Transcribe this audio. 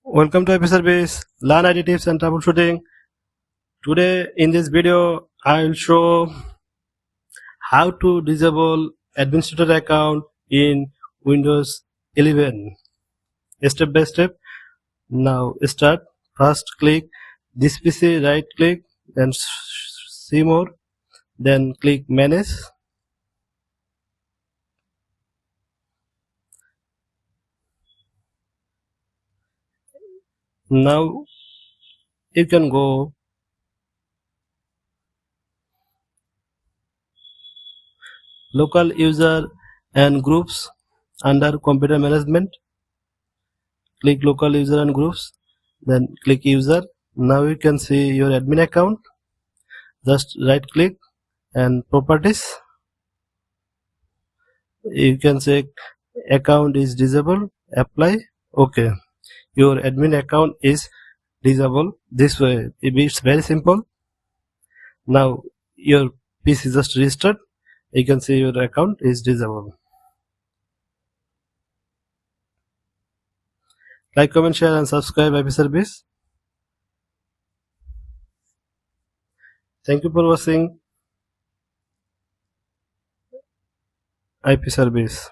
Welcome to IP Service, Learn IT Tips and Troubleshooting. Today in this video, I will show how to disable administrator account in Windows 11. Step by step. Now start. First click this PC, right click, then see more, then click manage. Now you can go local user and groups under computer management. Click local user and groups, then click user. Now you can see your admin account. Just right click and properties. You can say account is disabled, apply, okay. Your admin account is disabled. This way it's very simple. Now your PC just registered. You can see your account is disabled. Like, comment, share and subscribe IP Service. Thank you for watching IP Service.